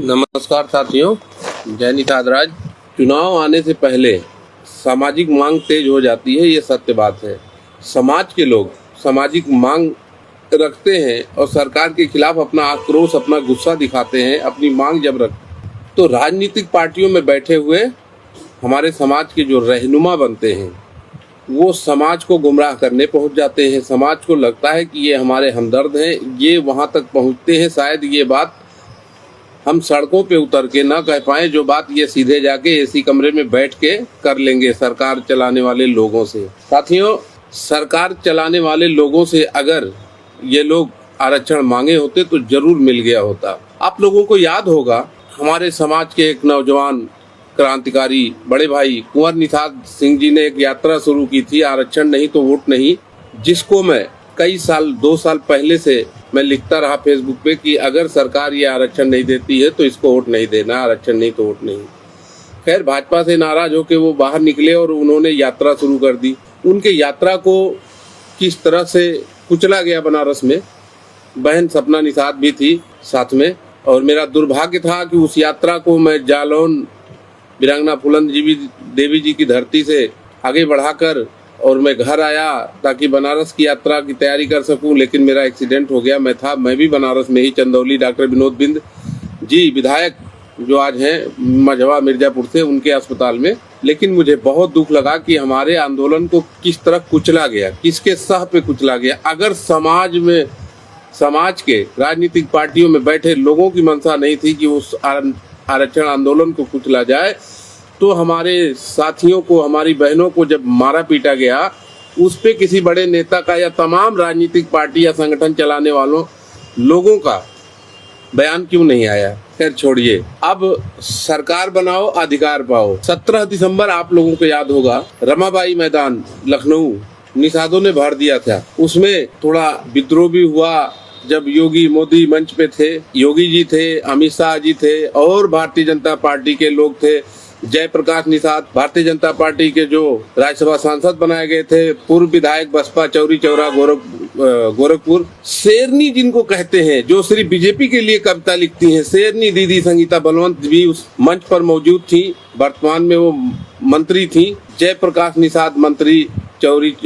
नमस्कार साथियों, जय निषाद। चुनाव आने से पहले सामाजिक मांग तेज हो जाती है, ये सत्य बात है। समाज के लोग सामाजिक मांग रखते हैं और सरकार के खिलाफ अपना आक्रोश, अपना गुस्सा दिखाते हैं। अपनी मांग जब रख तो राजनीतिक पार्टियों में बैठे हुए हमारे समाज के जो रहनुमा बनते हैं वो समाज को गुमराह करने पहुंच जाते हैं। समाज को लगता है कि ये हमारे हमदर्द हैं, ये वहाँ तक पहुँचते हैं। शायद ये बात हम सड़कों पे उतर के ना कह पाए, जो बात ये सीधे जाके एसी कमरे में बैठ के कर लेंगे सरकार चलाने वाले लोगों से। साथियों, सरकार चलाने वाले लोगों से अगर ये लोग आरक्षण मांगे होते तो जरूर मिल गया होता। आप लोगों को याद होगा, हमारे समाज के एक नौजवान क्रांतिकारी बड़े भाई कुंवर निषाद सिंह जी ने एक यात्रा शुरू की थी, आरक्षण नहीं तो वोट नहीं, जिसको मैं कई साल 2 साल पहले से मैं लिखता रहा फेसबुक पे कि अगर सरकार ये आरक्षण नहीं देती है तो इसको वोट नहीं देना, आरक्षण नहीं तो वोट नहीं। खैर, भाजपा से नाराज होकर वो बाहर निकले और उन्होंने यात्रा शुरू कर दी। उनके यात्रा को किस तरह से कुचला गया बनारस में। बहन सपना निषाद भी थी साथ में, और मेरा दुर्भाग्य था कि उस यात्रा को मैं जालौन वीरांगना फूलन देवी जी की धरती से आगे बढ़ाकर और मैं घर आया ताकि बनारस की यात्रा की तैयारी कर सकूं, लेकिन मेरा एक्सीडेंट हो गया। मैं भी बनारस में ही चंदौली डॉक्टर विनोद बिंद जी विधायक जो आज हैं मझवा मिर्जापुर से, उनके अस्पताल में। लेकिन मुझे बहुत दुख लगा कि हमारे आंदोलन को किस तरह कुचला गया, किसके सह पे कुचला गया। अगर समाज के राजनीतिक पार्टियों में बैठे लोगों की मंशा नहीं थी कि उस आरक्षण आंदोलन को कुचला जाए, तो हमारे साथियों को, हमारी बहनों को जब मारा पीटा गया, उस पे किसी बड़े नेता का या तमाम राजनीतिक पार्टी या संगठन चलाने वालों लोगों का बयान क्यों नहीं आया। खैर छोड़िए, अब सरकार बनाओ, अधिकार पाओ। 17 दिसंबर आप लोगों को याद होगा, रमाबाई मैदान लखनऊ निषादों ने भर दिया था। उसमें थोड़ा विद्रोह भी हुआ जब योगी मोदी मंच पे थे। योगी जी थे, अमित शाह जी थे और भारतीय जनता पार्टी के लोग थे। जयप्रकाश निषाद भारतीय जनता पार्टी के जो राज्यसभा सांसद बनाए गए थे, पूर्व विधायक बसपा चौरी चौरा गोरखपुर। शेरनी जिनको कहते हैं, जो सिर्फ बीजेपी के लिए कविता लिखती हैं, शेरनी दीदी संगीता बलवंत भी उस मंच पर मौजूद थी। वर्तमान में वो मंत्री थी। जयप्रकाश निषाद मंत्री चौरी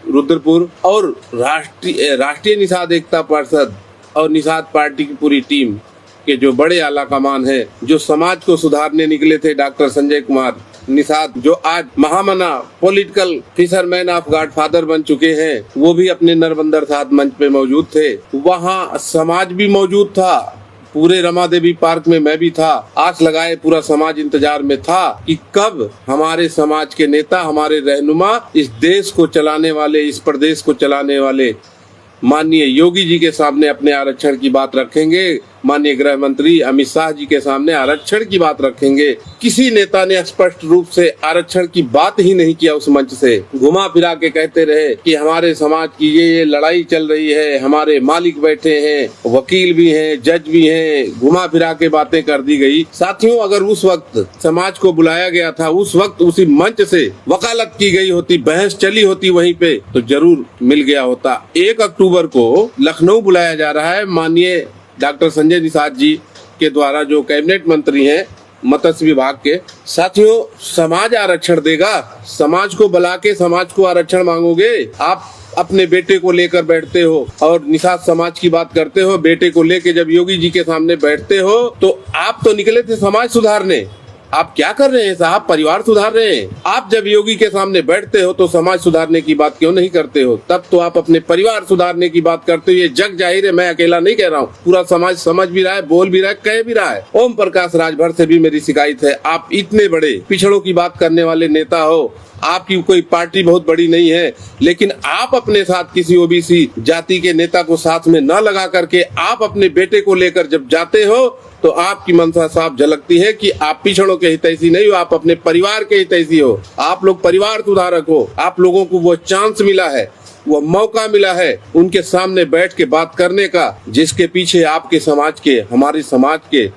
रुद्रपुर, और राष्ट्रीय निषाद एकता परिषद और निषाद पार्टी की पूरी टीम के जो बड़े आला कमान है, जो समाज को सुधारने निकले थे, डॉक्टर संजय कुमार निषाद, जो आज महामना पॉलिटिकल फिशरमैन ऑफ गॉडफादर बन चुके हैं, वो भी अपने नरबंदर साथ मंच पे मौजूद थे। वहाँ समाज भी मौजूद था। पूरे रमा देवी पार्क में मैं भी था। आस लगाए पूरा समाज इंतजार में था कि कब हमारे समाज के नेता, हमारे रहनुमा इस देश को चलाने वाले, इस प्रदेश को चलाने वाले माननीय योगी जी के सामने अपने आरक्षण की बात रखेंगे, माननीय गृह मंत्री अमित शाह जी के सामने आरक्षण की बात रखेंगे। किसी नेता ने स्पष्ट रूप से आरक्षण की बात ही नहीं किया। उस मंच से घुमा फिरा के कहते रहे कि हमारे समाज की ये लड़ाई चल रही है, हमारे मालिक बैठे हैं, वकील भी हैं, जज भी हैं, घुमा फिरा के बातें कर दी गई। साथियों, अगर उस वक्त समाज को बुलाया गया था, उस वक्त उसी मंच से वकालत की गई होती, बहस चली होती वहीं पे, तो जरूर मिल गया होता। 1 अक्टूबर को लखनऊ बुलाया जा रहा है माननीय डॉक्टर संजय निषाद जी के द्वारा, जो कैबिनेट मंत्री हैं मत्स्य विभाग के। साथियों, समाज आरक्षण देगा। समाज को बुला के समाज को आरक्षण मांगोगे। आप अपने बेटे को लेकर बैठते हो और निषाद समाज की बात करते हो। बेटे को लेके जब योगी जी के सामने बैठते हो तो आप तो निकले थे समाज सुधारने। आप क्या कर रहे हैं साहब? परिवार सुधार रहे हैं। आप जब योगी के सामने बैठते हो तो समाज सुधारने की बात क्यों नहीं करते हो? तब तो आप अपने परिवार सुधारने की बात करते हो। ये जग जाहिर है, मैं अकेला नहीं कह रहा हूँ, पूरा समाज समझ भी रहा है, बोल भी रहा है, कह भी रहा है। ओम प्रकाश राजभर से भी मेरी शिकायत है। आप इतने बड़े पिछड़ों की बात करने वाले नेता हो, आपकी कोई पार्टी बहुत बड़ी नहीं है, लेकिन आप अपने साथ किसी ओबीसी जाति के नेता को साथ में न लगा करके आप अपने बेटे को लेकर जब जाते हो तो आपकी मंशा साफ झलकती है कि आप पिछड़ों के हितैषी नहीं हो, आप अपने परिवार के हितैषी हो। आप लोग परिवार सुधारक हो। आप लोगों को वो चांस मिला है, वो मौका मिला है उनके सामने बैठ के बात करने का, जिसके पीछे आपके समाज के, हमारे समाज के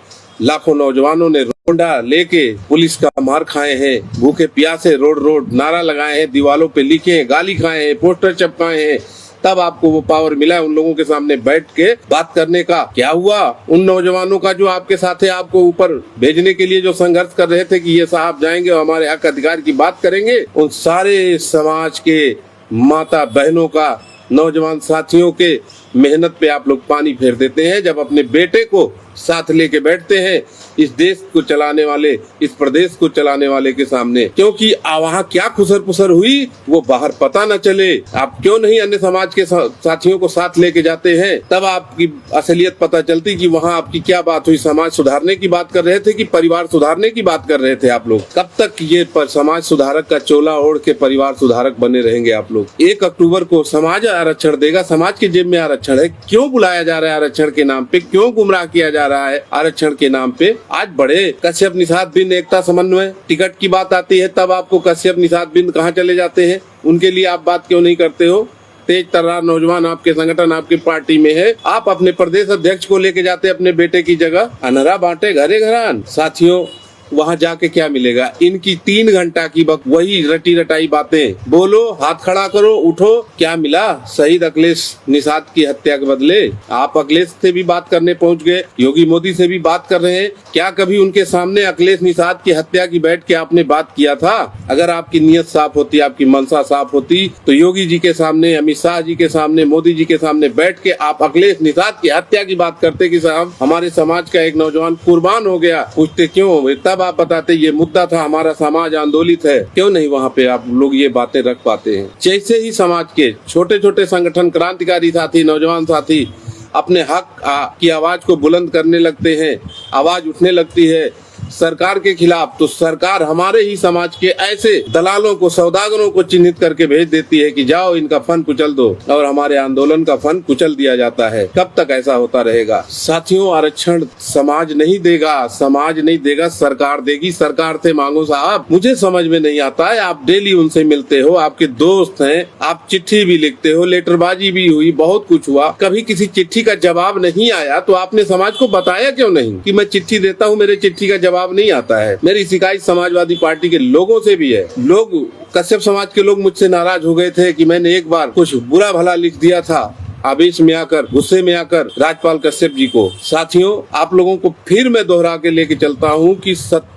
लाखों नौजवानों ने रोंडा लेके पुलिस का मार खाए हैं, भूखे प्यासे रोड नारा लगाए हैं, दीवालों पे लिखे हैं, गाली खाए हैं, पोस्टर चिपकाए हैं, तब आपको वो पावर मिला है उन लोगों के सामने बैठ के बात करने का। क्या हुआ उन नौजवानों का जो आपके साथ है, आपको ऊपर भेजने के लिए जो संघर्ष कर रहे थे कि ये साहब जाएंगे और हमारे हक अधिकार की बात करेंगे, उन सारे समाज के माता बहनों का, नौजवान साथियों के मेहनत पे आप लोग पानी फेर देते हैं जब अपने बेटे को साथ लेके बैठते हैं इस देश को चलाने वाले, इस प्रदेश को चलाने वाले के सामने। क्योंकि वहाँ क्या खुसर पुसर हुई वो बाहर पता न चले। आप क्यों नहीं अन्य समाज के साथियों को साथ लेके जाते हैं, तब आपकी असलियत पता चलती कि वहाँ आपकी क्या बात हुई। समाज सुधारने की बात कर रहे थे कि परिवार सुधारने की बात कर रहे थे आप लोग? कब तक ये समाज सुधारक का चोला ओढ़ के परिवार सुधारक बने रहेंगे आप लोग? 1 अक्टूबर को समाज आरक्षण देगा, समाज की जेब में आरक्षण है। क्यों बुलाया जा रहा है आरक्षण के नाम पे? क्यों गुमराह किया जा रहा है आरक्षण के नाम पे? आज बड़े कश्यप निषाद बिंद एकता समन्वय टिकट की बात आती है तब आपको कश्यप निषाद बिंद कहाँ चले जाते हैं? उनके लिए आप बात क्यों नहीं करते हो? तेज तर्रार नौजवान आपके संगठन, आपकी पार्टी में है, आप अपने प्रदेश अध्यक्ष को लेके जाते अपने बेटे की जगह। अनहरा बांटे घरे घरान। साथियों, वहाँ जाके क्या मिलेगा? इनकी 3 घंटा की वही रटी रटाई बातें। बोलो, हाथ खड़ा करो, उठो। क्या मिला शहीद अखिलेश निषाद की हत्या के बदले? आप अखिलेश से भी बात करने पहुँच गए, योगी मोदी से भी बात कर रहे हैं। क्या कभी उनके सामने अखिलेश निषाद की हत्या की बैठ के आपने बात किया था? अगर आपकी नीयत साफ होती, आपकी मनसा साफ होती, तो योगी जी के सामने, अमित शाह जी के सामने, मोदी जी के सामने बैठ के आप अखिलेश निषाद की हत्या की बात करते कि साहब हमारे समाज का एक नौजवान कुर्बान हो गया। पूछते क्यों हुए, तब आप बताते ये मुद्दा था, हमारा समाज आंदोलित है। क्यों नहीं वहाँ पे आप लोग ये बातें रख पाते हैं? जैसे ही समाज के छोटे छोटे संगठन, क्रांतिकारी साथी, नौजवान साथी अपने हक की आवाज को बुलंद करने लगते हैं, आवाज उठने लगती है सरकार के खिलाफ, तो सरकार हमारे ही समाज के ऐसे दलालों को, सौदागरों को चिन्हित करके भेज देती है कि जाओ इनका फन कुचल दो, और हमारे आंदोलन का फन कुचल दिया जाता है। कब तक ऐसा होता रहेगा? साथियों, आरक्षण समाज नहीं देगा, समाज नहीं देगा, सरकार देगी। सरकार से मांगो साहब। मुझे समझ में नहीं आता है, आप डेली उनसे मिलते हो, आपके दोस्त हैं, आप चिट्ठी भी लिखते हो, लेटरबाजी भी हुई, बहुत कुछ हुआ, कभी किसी चिट्ठी का जवाब नहीं आया, तो आपने समाज को बताया क्यों नहीं कि मैं चिट्ठी देता हूँ, मेरे चिट्ठी का जवाब नहीं आता है? मेरी शिकायत समाजवादी पार्टी के लोगों से भी है। लोग, कश्यप समाज के लोग मुझसे नाराज हो गए थे कि मैंने एक बार कुछ बुरा भला लिख दिया था, आवेश में आकर, गुस्से में आकर राजपाल कश्यप जी को। साथियों, आप लोगों को फिर मैं दोहरा के लेके चलता हूँ कि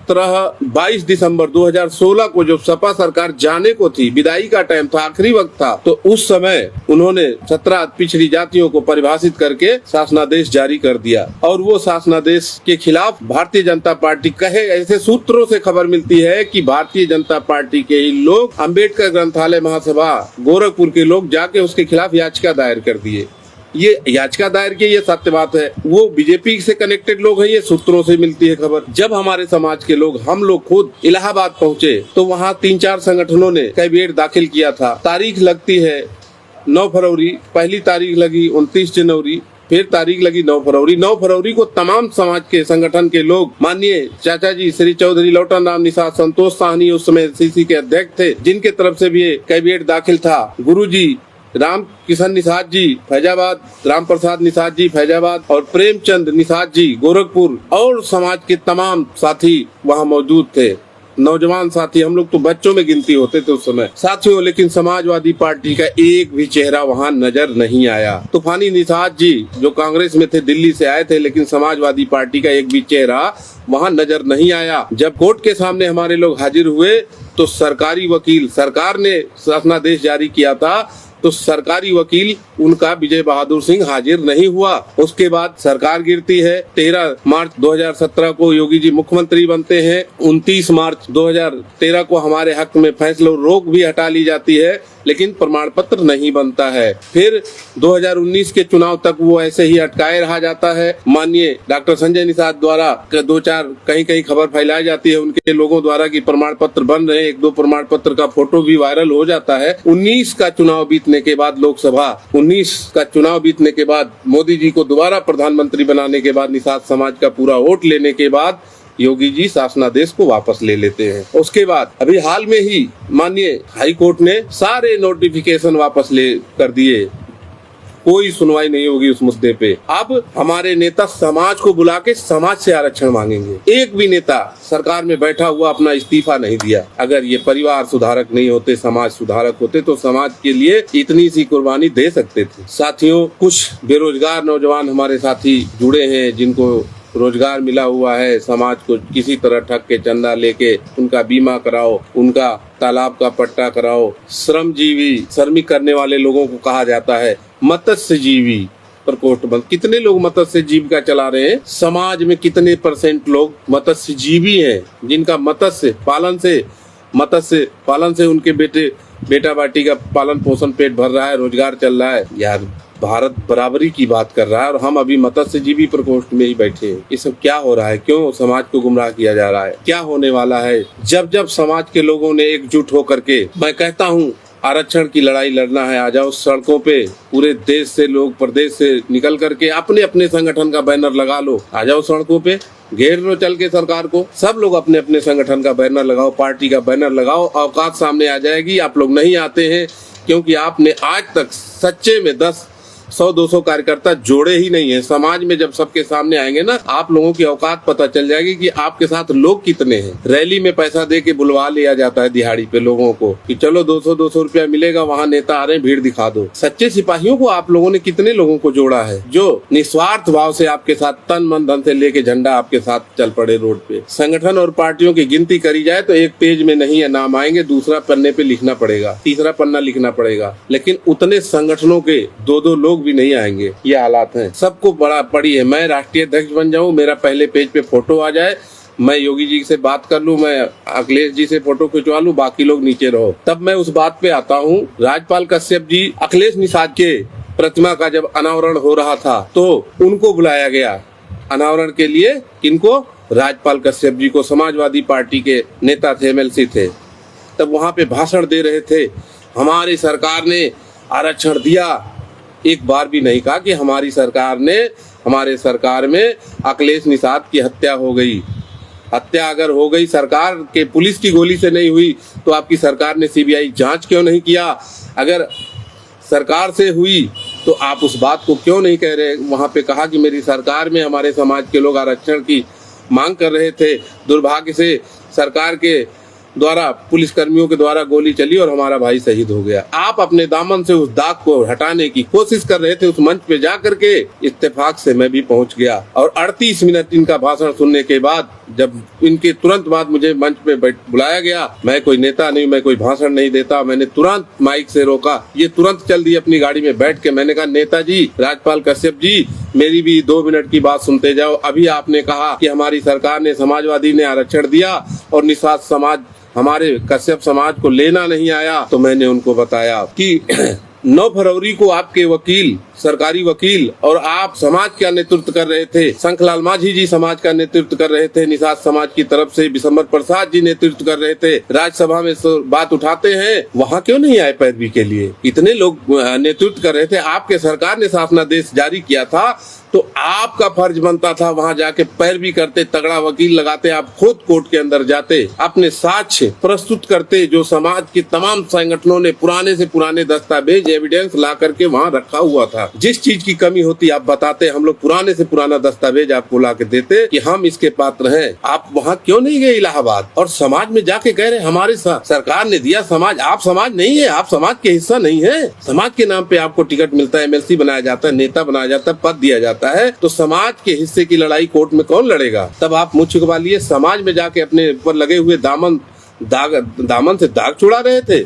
22 दिसंबर 2016 को जब सपा सरकार जाने को थी, विदाई का टाइम था, आखिरी वक्त था, तो उस समय उन्होंने 17 पिछड़ी जातियों को परिभाषित करके शासनादेश जारी कर दिया। और वो शासनादेश के खिलाफ भारतीय जनता पार्टी, कहे ऐसे सूत्रों से खबर मिलती है कि भारतीय जनता पार्टी के ही लोग, अम्बेडकर ग्रंथालय महासभा गोरखपुर के लोग जाके उसके खिलाफ याचिका दायर कर दिए। ये याचिका दायर की, ये सत्य बात है। वो बीजेपी से कनेक्टेड लोग हैं, ये सूत्रों से मिलती है खबर। जब हमारे समाज के लोग, हम लोग खुद इलाहाबाद पहुंचे तो वहाँ 3-4 संगठनों ने कैविएट दाखिल किया था। तारीख लगती है 9 फरवरी, पहली तारीख लगी 29 जनवरी, फिर तारीख लगी 9 फरवरी। 9 फरवरी को तमाम समाज के संगठन के लोग, माननीय चाचा जी श्री चौधरी लौटन राम निषाद, संतोष साहनी उस समय सीसी के अध्यक्ष थे, जिनके तरफ से भी कैविएट दाखिल था, गुरुजी राम किशन निषाद जी फैजाबाद, राम प्रसाद निषाद जी फैजाबाद, और प्रेमचंद निषाद जी गोरखपुर, और समाज के तमाम साथी वहाँ मौजूद थे। नौजवान साथी, हम लोग तो बच्चों में गिनती होते थे उस समय। साथियों, लेकिन समाजवादी पार्टी का एक भी चेहरा वहाँ नजर नहीं आया। तूफानी निषाद जी जो कांग्रेस में थे, दिल्ली से आए थे, लेकिन समाजवादी पार्टी का एक भी चेहरा वहाँ नजर नहीं आया। जब कोर्ट के सामने हमारे लोग हाजिर हुए तो सरकारी वकील, सरकार ने शासनादेश जारी किया था, तो सरकारी वकील उनका विजय बहादुर सिंह हाजिर नहीं हुआ। उसके बाद सरकार गिरती है। 13 मार्च 2017 को योगी जी मुख्यमंत्री बनते हैं। 29 मार्च 2013 को हमारे हक में फैसला रोक भी हटा ली जाती है, लेकिन प्रमाण पत्र नहीं बनता है। फिर 2019 के चुनाव तक वो ऐसे ही अटकाए रहा जाता है। माननीय डॉक्टर संजय निषाद द्वारा 2-4 कहीं खबर फैलाई जाती है उनके लोगों द्वारा कि प्रमाण पत्र बन रहे हैं, 1-2 प्रमाण पत्र का फोटो भी वायरल हो जाता है। 19 का चुनाव बीतने के बाद, लोकसभा 19 का चुनाव बीतने के बाद, मोदी जी को दोबारा प्रधानमंत्री बनाने के बाद, निषाद समाज का पूरा वोट लेने के बाद योगी जी शासनादेश को वापस ले लेते हैं। उसके बाद अभी हाल में ही माननीय हाई कोर्ट ने सारे नोटिफिकेशन वापस ले कर दिए। कोई सुनवाई नहीं होगी उस मुद्दे पे। अब हमारे नेता समाज को बुला के समाज से आरक्षण मांगेंगे। एक भी नेता सरकार में बैठा हुआ अपना इस्तीफा नहीं दिया। अगर ये परिवार सुधारक नहीं होते, समाज सुधारक होते तो समाज के लिए इतनी सी कुर्बानी दे सकते थे। साथियों, कुछ बेरोजगार नौजवान हमारे साथी जुड़े हैं जिनको रोजगार मिला हुआ है। समाज को किसी तरह ठग के चंदा लेके उनका बीमा कराओ, उनका तालाब का पट्टा कराओ। श्रमजीवी, श्रमिक करने वाले लोगों को कहा जाता है मत्स्यजीवी। प्रकोष्ठ बंद। कितने लोग मत्स्य जीविका चला रहे हैं? समाज में कितने % लोग मत्स्यजीवी हैं जिनका मत्स्य पालन से उनके बेटा बेटी का पालन पोषण पेट भर रहा है, रोजगार चल रहा है। यार, भारत बराबरी की बात कर रहा है और हम अभी मत्स्यजीवी प्रकोष्ठ में ही बैठे हैं। ये सब क्या हो रहा है? क्यों समाज को गुमराह किया जा रहा है? क्या होने वाला है? जब समाज के लोगों ने एकजुट होकर के, मैं कहता हूँ, आरक्षण की लड़ाई लड़ना है, आ जाओ सड़कों पे। पूरे देश से लोग, प्रदेश से निकल करके अपने अपने संगठन का बैनर लगा लो, आ जाओ सड़कों पे, घेर लो चल के सरकार को। सब लोग अपने अपने संगठन का बैनर लगाओ, पार्टी का बैनर लगाओ, औकात सामने आ जाएगी। आप लोग नहीं आते हैं क्योंकि आपने आज तक सच्चे में 10, 100, 200 कार्यकर्ता जोड़े ही नहीं है। समाज में जब सबके सामने आएंगे ना, आप लोगों की औकात पता चल जाएगी कि आपके साथ लोग कितने हैं। रैली में पैसा दे के बुलवा लिया जाता है दिहाड़ी पे लोगों को कि चलो 200 रुपया मिलेगा, वहाँ नेता आ रहे हैं, भीड़ दिखा दो। सच्चे सिपाहियों को आप लोगों ने कितने लोगों को जोड़ा है जो निस्वार्थ भाव से आपके साथ तन मन धन से लेके झंडा आपके साथ चल पड़े रोड पे। संगठन और पार्टियों की गिनती करी जाए तो एक पेज में नहीं है नाम आएंगे, दूसरा पन्ने पे लिखना पड़ेगा, तीसरा पन्ना लिखना पड़ेगा। लेकिन उतने संगठनों के 2-2 लोग भी नहीं आएंगे। ये हालात हैं। सबको बड़ा पड़ी है, मैं राष्ट्रीय अध्यक्ष बन जाऊं, मेरा पहले पेज पे फोटो आ जाए, मैं योगी जी से बात कर लूं, मैं अखिलेश जी से फोटो खिंचवा लूं, बाकी लोग नीचे रहो। तब मैं उस बात पे आता हूं। राजपाल कश्यप जी, अखिलेश निषाद के प्रतिमा का जब अनावरण हो रहा था तो उनको बुलाया गया अनावरण के लिए। किनको? राजपाल कश्यप जी को। समाजवादी पार्टी के नेता थे, MLC थे। तब वहां पे भाषण दे रहे थे। हमारी सरकार ने आरक्षण दिया। एक बार भी नहीं कहा कि हमारी सरकार में अखिलेश निषाद की हत्या हो गई। हत्या अगर हो गई सरकार के पुलिस की गोली से नहीं हुई तो आपकी सरकार ने CBI जांच क्यों नहीं किया? अगर सरकार से हुई तो आप उस बात को क्यों नहीं कह रहे? वहां पे कहा कि मेरी सरकार में हमारे समाज के लोग आरक्षण की मांग कर रहे थे, दुर्भाग्य से सरकार के द्वारा, पुलिस कर्मियों के द्वारा गोली चली और हमारा भाई शहीद हो गया। आप अपने दामन से उस दाग को हटाने की कोशिश कर रहे थे। उस मंच पे जा करके इत्तेफाक से मैं भी पहुंच गया और 38 मिनट इनका भाषण सुनने के बाद, जब इनके तुरंत बाद मुझे मंच पे बुलाया गया, मैं कोई नेता नहीं, मैं कोई भाषण नहीं देता, मैंने तुरंत माइक से रोका। ये तुरंत चल दी अपनी गाड़ी में बैठ के। मैंने कहा, नेताजी, राजपाल कश्यप जी, मेरी भी 2 मिनट की बात सुनते जाओ। अभी आपने कहा कि हमारी सरकार ने, समाजवादी ने आरक्षण दिया और निषाद समाज, हमारे कश्यप समाज को लेना नहीं आया। तो मैंने उनको बताया कि 9 फरवरी को आपके वकील, सरकारी वकील और आप समाज का नेतृत्व कर रहे थे। शंखलाल मांझी जी समाज का नेतृत्व कर रहे थे, निषाद समाज की तरफ से विशंबर प्रसाद जी नेतृत्व कर रहे थे। राज्यसभा में बात उठाते हैं, वहाँ क्यों नहीं आए पैरवी के लिए? इतने लोग नेतृत्व कर रहे थे। आपके सरकार ने शासनादेश जारी किया था तो आपका फर्ज बनता था वहां जाके पैरवी करते, तगड़ा वकील लगाते, आप खुद कोर्ट के अंदर जाते, अपने साक्ष्य प्रस्तुत करते, जो समाज के तमाम संगठनों ने पुराने से पुराने दस्तावेज, एविडेंस ला करके वहां रखा हुआ था। जिस चीज की कमी होती आप बताते, हम लोग पुराने से पुराना दस्तावेज आपको ला के देते कि हम इसके पात्र हैं। आप वहाँ क्यों नहीं गए इलाहाबाद और समाज में जाके कह रहे हमारे सरकार ने दिया समाज? आप समाज नहीं है, आप समाज के हिस्सा नहीं है। समाज के नाम पे आपको टिकट मिलता है, MLC बनाया जाता है, नेता बनाया जाता है, पद दिया जाता है, तो समाज के हिस्से की लड़ाई कोर्ट में कौन लड़ेगा? तब आप मुँह छुपा लिए, समाज में जाके अपने ऊपर लगे हुए दामन से दाग छुड़ा रहे थे।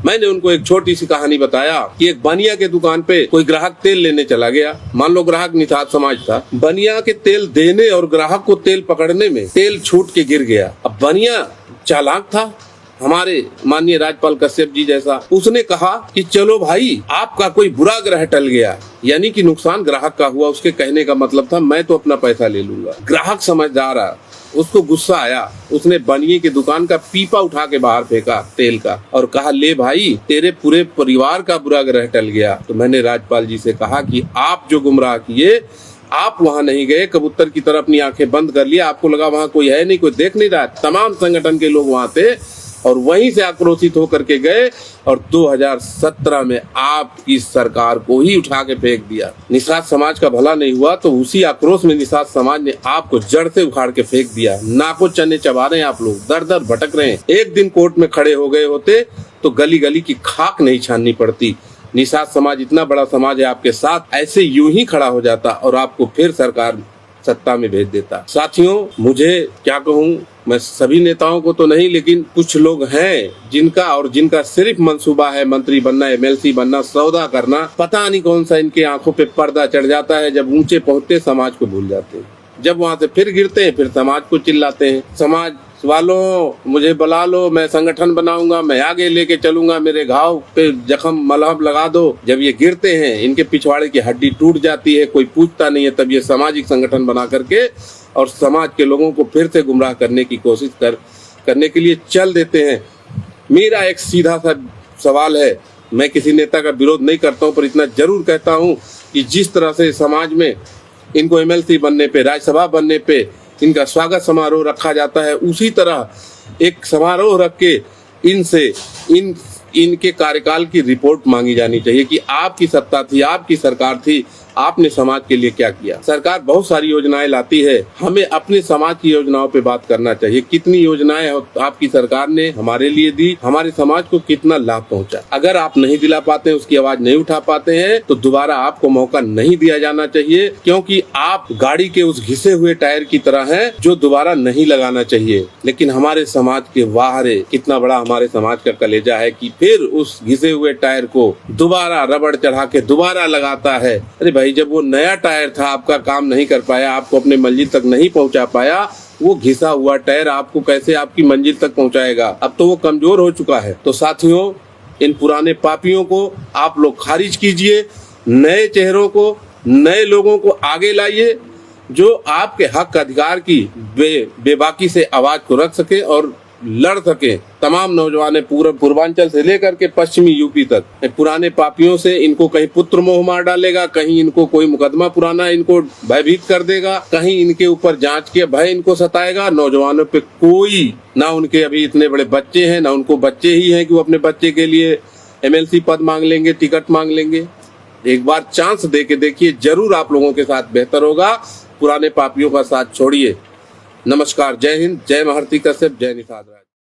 मैंने उनको एक छोटी सी कहानी बताया कि एक बनिया के दुकान पे कोई ग्राहक तेल लेने चला गया। मान लो ग्राहक निषाद समाज था। बनिया के तेल देने और ग्राहक को तेल पकड़ने में तेल छूट के गिर गया। अब बनिया चालाक था, हमारे माननीय राजपाल कश्यप जी जैसा। उसने कहा कि चलो भाई, आपका कोई बुरा ग्रह टल गया, यानी कि नुकसान ग्राहक का हुआ। उसके कहने का मतलब था मैं तो अपना पैसा ले लूंगा। ग्राहक समझदार है, उसको गुस्सा आया। उसने बनिए की दुकान का पीपा उठा के बाहर फेंका तेल का और कहा, ले भाई, तेरे पूरे परिवार का बुरा ग्रह टल गया। तो मैंने राजपाल जी से कहा कि आप जो गुमराह किए, आप वहां नहीं गए, कबूतर की तरह अपनी आंखें बंद कर लिया। आपको लगा वहां कोई है नहीं, कोई देख नहीं रहा। तमाम संगठन के लोग वहां थे और वहीं से आक्रोशित होकर के गए और 2017 में आपकी सरकार को ही उठा के फेंक दिया। निषाद समाज का भला नहीं हुआ तो उसी आक्रोश में निषाद समाज ने आपको जड़ से उखाड़ के फेंक दिया। नाको चने चबा रहे हैं आप लोग, दर दर भटक रहे हैं। एक दिन कोर्ट में खड़े हो गए होते तो गली गली की खाक नहीं छाननी पड़ती। निषाद समाज इतना बड़ा समाज है, आपके साथ ऐसे यूं ही खड़ा हो जाता और आपको फिर सरकार सत्ता में भेज देता। साथियों, मुझे क्या कहूँ, मैं सभी नेताओं को तो नहीं, लेकिन कुछ लोग हैं जिनका सिर्फ मंसूबा है मंत्री बनना, एमएलसी बनना, सौदा करना। पता नहीं कौन सा इनके आंखों पे पर्दा चढ़ जाता है। जब ऊंचे पहुंचते समाज को भूल जाते हैं, जब वहां से फिर गिरते हैं फिर समाज को चिल्लाते हैं। समाज वालों मुझे बुला लो, मैं संगठन बनाऊंगा, मैं आगे लेके चलूंगा, मेरे घाव पे जख्म मलहम लगा दो। जब ये गिरते हैं, इनके पिछवाड़े की हड्डी टूट जाती है, कोई पूछता नहीं है, तब ये सामाजिक संगठन बना करके और समाज के लोगों को फिर से गुमराह करने की कोशिश करने के लिए चल देते हैं। मेरा एक सीधा सा सवाल है, मैं किसी नेता का विरोध नहीं करता हूँ, पर इतना जरूर कहता हूँ कि जिस तरह से समाज में इनको एमएलसी बनने पे, राज्यसभा बनने पे इनका स्वागत समारोह रखा जाता है, उसी तरह एक समारोह रख के इनके कार्यकाल की रिपोर्ट मांगी जानी चाहिए कि आपकी सत्ता थी, आपकी सरकार थी, आपने समाज के लिए क्या किया। सरकार बहुत सारी योजनाएं लाती है, हमें अपने समाज की योजनाओं पे बात करना चाहिए। कितनी योजनाएं आपकी सरकार ने हमारे लिए दी, हमारे समाज को कितना लाभ पहुंचा। अगर आप नहीं दिला पाते हैं, उसकी आवाज नहीं उठा पाते हैं, तो दोबारा आपको मौका नहीं दिया जाना चाहिए, क्योंकि आप गाड़ी के उस घिसे हुए टायर की तरह हैं जो दोबारा नहीं लगाना चाहिए। लेकिन हमारे समाज के वाहरे, कितना बड़ा हमारे समाज का कलेजा है कि फिर उस घिसे हुए टायर को दोबारा रबड़ चढ़ा के दोबारा लगाता है। अरे भाई, जब वो नया टायर था, आपका काम नहीं कर पाया, आपको अपने मंजिल तक नहीं पहुंचा पाया, वो घिसा हुआ टायर आपको कैसे आपकी मंजिल तक पहुंचाएगा। अब तो वो कमजोर हो चुका है। तो साथियों, इन पुराने पापियों को आप लोग खारिज कीजिए, नए चेहरों को, नए लोगों को आगे लाइए जो आपके हक अधिकार की बेबाकी से आवाज को रख सके और लड़ सके। तमाम नौजवान पूर्वांचल से लेकर के पश्चिमी यूपी तक पुराने पापियों से, इनको कहीं पुत्र मोह मार डालेगा, कहीं इनको कोई मुकदमा पुराना इनको भयभीत कर देगा, कहीं इनके ऊपर जांच के भय इनको सताएगा। नौजवानों पे कोई, ना उनके अभी इतने बड़े बच्चे हैं, ना उनको बच्चे ही हैं कि वो अपने बच्चे के लिए एमएलसी पद मांग लेंगे, टिकट मांग लेंगे। एक बार चांस दे के देखिए, जरूर आप लोगों के साथ बेहतर होगा। पुराने पापियों का साथ छोड़िए। नमस्कार, जय हिंद, जय महर्षि कश्यप, जय निषाद।